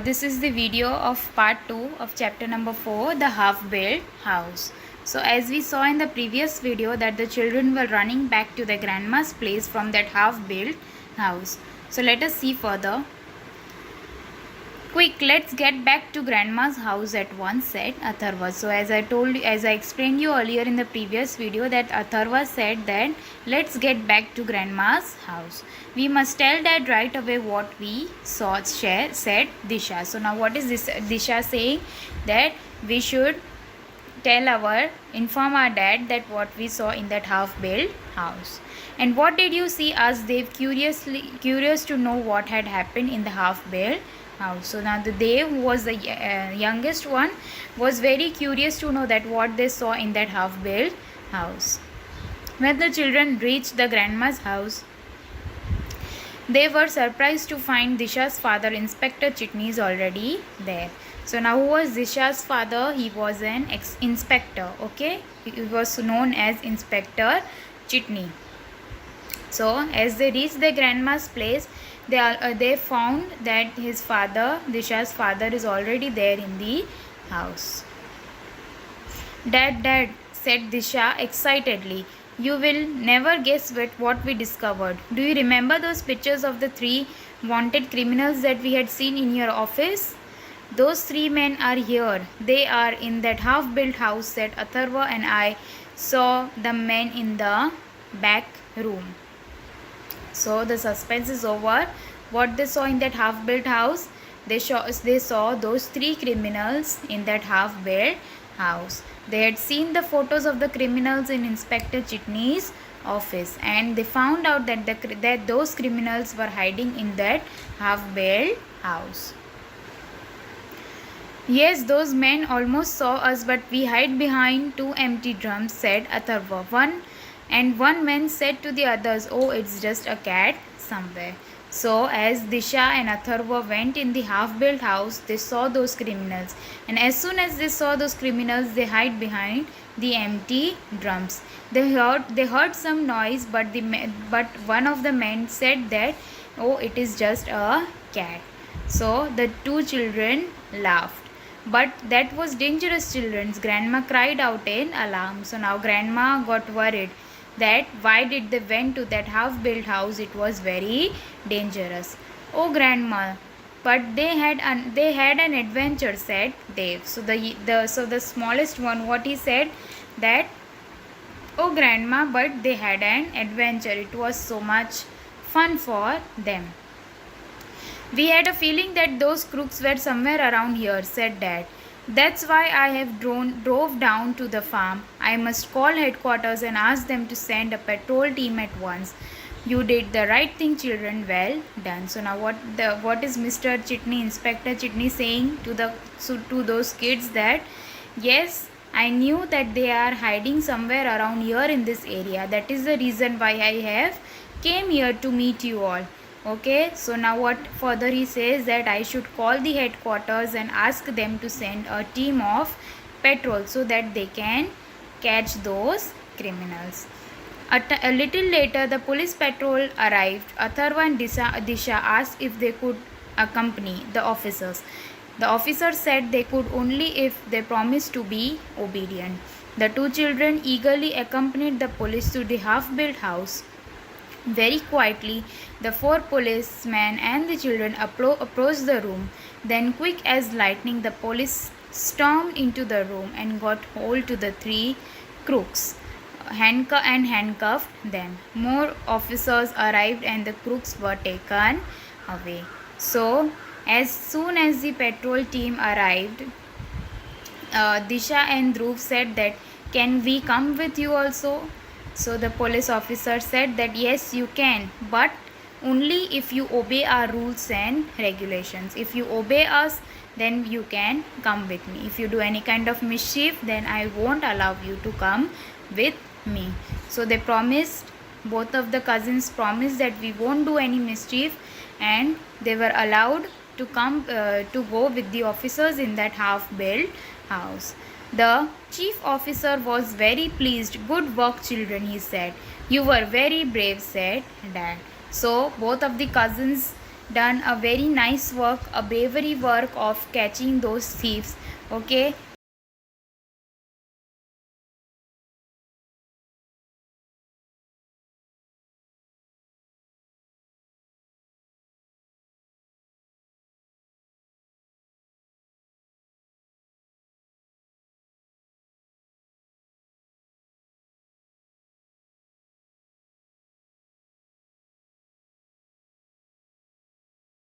this is the video of part 2 of chapter number 4, the half-built house. So as we saw in the previous video that the children were running back to their grandma's place from that half-built house. So let us see further. Quick, let's get back to grandma's house at once, said Atharva. So as I explained you earlier in the previous video that Atharva said that let's get back to grandma's house. We must tell dad right away what we saw, said Disha. So now what is this Disha saying? That we should inform our dad that what we saw in that half-built house. And what did you see? Asked Dev, curious to know what had happened in the half-built house. So now the Dev, who was the youngest one, was very curious to know that what they saw in that half-built house. When the children reached the grandma's house, they were surprised to find Disha's father, Inspector Chitnis, already there. So now who was Disha's father? He was an inspector. Okay, he was known as Inspector Chitni. So as they reached their grandma's place, they found that his father, Disha's father, is already there in the house. Dad, said Disha excitedly. You will never guess what we discovered. Do you remember those pictures of the 3 wanted criminals that we had seen in your office? Those 3 men are here. They are in that half-built house, said Atharva, and I saw the men in the back room. So the suspense is over. What they saw in that half-built house? They saw those 3 criminals in that half-built house. They had seen the photos of the criminals in Inspector Chitni's office, and they found out that those criminals were hiding in that half-built house. Yes, those men almost saw us, but we hide behind 2 empty drums, said Atharva. One man said to the others, oh, it's just a cat somewhere. So as Disha and Atharva went in the half-built house, they saw those criminals. And as soon as they saw those criminals, they hid behind the empty drums. They heard some noise, but one of the men said that, oh, it is just a cat. So the 2 children laughed. But that was dangerous, children. Grandma cried out in alarm. So now grandma got worried that why did they went to that half-built house? It was very dangerous. Oh grandma, but they had an adventure, said Dev. So the smallest one, what he said, that oh grandma, but they had an adventure. It was so much fun for them. We had a feeling that those crooks were somewhere around here, said Dad. That's why I have drove down to the farm. I must call headquarters and ask them to send a patrol team at once. You did the right thing, children. Well done. So now what is Mr. Chitni, Inspector Chitni, saying to those kids? That yes, I knew that they are hiding somewhere around here in this area. That is the reason why I have came here to meet you all. Okay, so now what further he says, that I should call the headquarters and ask them to send a team of patrol so that they can catch those criminals. A little later, the police patrol arrived. Atharva and Disha asked if they could accompany the officers. The officers said they could only if they promised to be obedient. The 2 children eagerly accompanied the police to the half-built house. Very quietly, the 4 policemen and the children approached the room. Then, quick as lightning, the police stormed into the room and got hold to the 3 crooks, handcuffed them. More officers arrived and the crooks were taken away. So, as soon as the patrol team arrived, Disha and Dhruv said that, can we come with you also? So the police officer said that yes, you can, but only if you obey our rules and regulations. If you obey us, then you can come with me. If you do any kind of mischief, then I won't allow you to come with me. So they promised, both of the cousins promised that we won't do any mischief, and they were allowed to come to go with the officers in that half-built house. The chief officer was very pleased. Good work, children, he said. You were very brave, said Dad. So both of the cousins done a very nice work, a bravery work of catching those thieves. Okay,